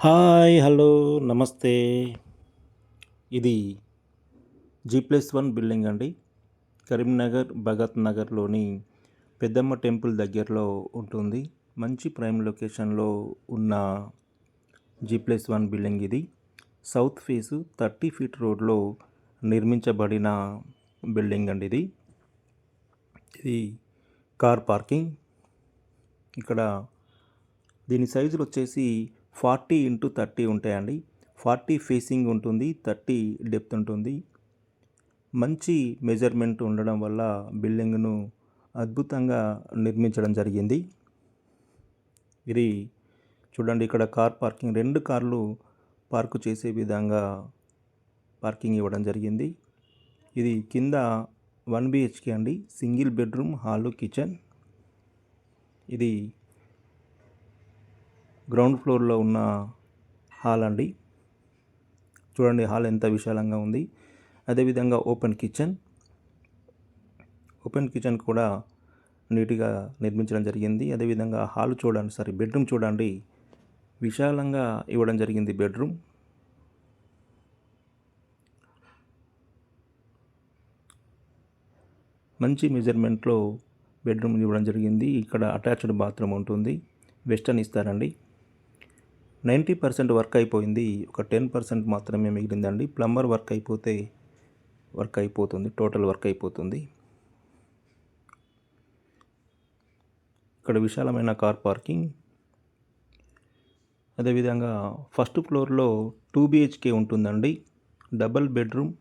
Hi! Hello! నమస్తే. ఇది జీ+1 building అండి. కరీంనగర్, భగత్ నగర్‌లోని పెద్దమ్మ టెంపుల్ దగ్గరలో ఉంటుంది. మంచి ప్రైమ్ లొకేషన్‌లో ఉన్న జీ+1 బిల్డింగ్ ఇది. సౌత్ ఫేసు 30 ఫీట్ రోడ్‌లో నిర్మించబడిన బిల్డింగ్ అండి ఇది. ఇది కార్ పార్కింగ్. ఇక్కడ దీని సైజులు వచ్చేసి 40x30 ఉంటాయండి. 40 ఫేసింగ్ ఉంటుంది, 30 డెప్త్ ఉంటుంది. మంచి మెజర్మెంట్ ఉండడం వల్ల బిల్డింగ్ను అద్భుతంగా నిర్మించడం జరిగింది. ఇది చూడండి, ఇక్కడ కార్ పార్కింగ్ 2 కార్లు పార్కు చేసే విధంగా పార్కింగ్ ఇవ్వడం జరిగింది. ఇది కింద 1 BHK అండి. Single bedroom, hall, kitchen. ఇది గ్రౌండ్ ఫ్లోర్లో ఉన్న హాల్ అండి. చూడండి, హాల్ ఎంత విశాలంగా ఉంది. అదేవిధంగా ఓపెన్ కిచెన్ కూడా నీట్గా నిర్మించడం జరిగింది. అదేవిధంగా హాల్ చూడండి, బెడ్రూమ్ చూడండి, విశాలంగా ఇవ్వడం జరిగింది బెడ్రూమ్. మంచి మెజర్మెంట్లో బెడ్రూమ్ ఇవ్వడం జరిగింది. ఇక్కడ అటాచ్డ్ బాత్రూమ్ ఉంటుంది. వెస్టర్న్ ఇస్తారండి. 90% వర్క్ అయిపోయింది. ఒక 10% మాత్రమే మిగిలిందండి. ప్లంబర్ వర్క్ అయిపోతుంది. టోటల్ వర్క్ అయిపోతుంది. ఇక్కడ విశాలమైన కార్ పార్కింగ్. అదేవిధంగా ఫస్ట్ ఫ్లోర్లో 2 BHK ఉంటుందండి. డబల్ బెడ్రూమ్,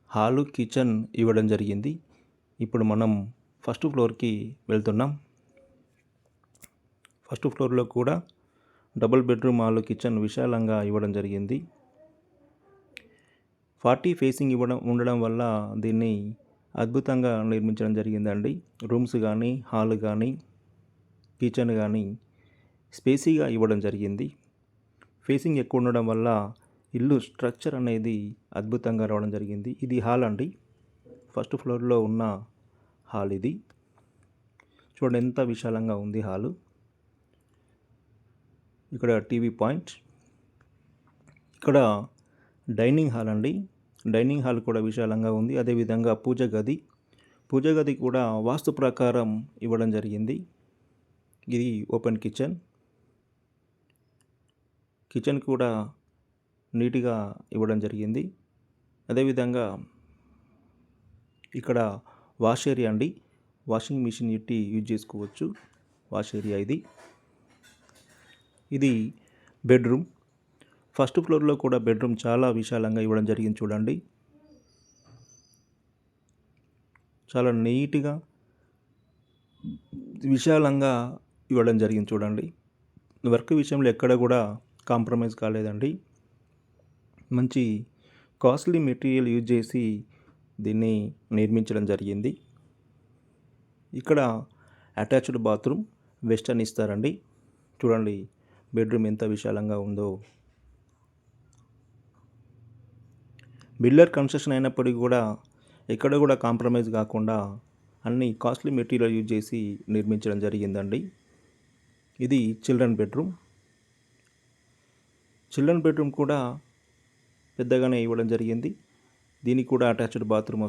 హాలు, కిచెన్ ఇవ్వడం జరిగింది. ఇప్పుడు మనం ఫస్ట్ ఫ్లోర్కి వెళ్తున్నాం. ఫస్ట్ ఫ్లోర్లో కూడా డబుల్ బెడ్రూమ్, హాలు, కిచెన్ విశాలంగా ఇవ్వడం జరిగింది. 40 ఫేసింగ్ ఉండడం వల్ల దీన్ని అద్భుతంగా నిర్మించడం జరిగిందండి. రూమ్స్ కానీ, హాల్ కానీ, కిచెన్ కానీ స్పేసీగా ఇవ్వడం జరిగింది. ఫేసింగ్ ఎక్కువ ఉండడం వల్ల ఇల్లు స్ట్రక్చర్ అనేది అద్భుతంగా రావడం జరిగింది. ఇది హాల్ అండి. ఫస్ట్ ఫ్లోర్లో ఉన్న హాల్ ఇది. చూడండి ఎంత విశాలంగా ఉంది హాలు. ఇక్కడ టీవీ పాయింట్. ఇక్కడ డైనింగ్ హాల్ అండి. డైనింగ్ హాల్ కూడా విశాలంగా ఉంది. అదేవిధంగా పూజ గది కూడా వాస్తు ప్రకారం ఇవ్వడం జరిగింది. ఇది ఓపెన్ కిచెన్ కూడా నీట్గా ఇవ్వడం జరిగింది. అదేవిధంగా ఇక్కడ వాష్ ఏరియా అండి. వాషింగ్ మిషన్ పెట్టి యూజ్ చేసుకోవచ్చు. వాష్ ఏరియా ఇది బెడ్రూమ్. ఫస్ట్ ఫ్లోర్లో కూడా బెడ్రూమ్ చాలా విశాలంగా ఇవ్వడం జరిగింది. చూడండి, చాలా నీట్గా విశాలంగా ఇవ్వడం జరిగింది. చూడండి, వర్క్ విషయంలో ఎక్కడ కూడా కాంప్రమైజ్ కాలేదండి. మంచి కాస్ట్లీ మెటీరియల్ యూజ్ చేసి దీన్ని నిర్మించడం జరిగింది. ఇక్కడ అటాచ్డ్ బాత్రూమ్, వెస్టర్న్ ఇస్తారండి. చూడండి, బెడ్రూమ్ ఎంత విశాలంగా ఉందో. బిల్డర్ కన్స్ట్రక్షన్ అయినప్పటికీ కూడా ఎక్కడ కూడా కాంప్రమైజ్ కాకుండా అన్ని కాస్ట్లీ మెటీరియల్ యూజ్ చేసి నిర్మించడం జరిగిందండి. ఇది చిల్డ్రన్ బెడ్రూమ్ కూడా పెద్దగానే ఇవ్వడం జరిగింది. దీనికి కూడా అటాచ్డ్ బాత్రూమ్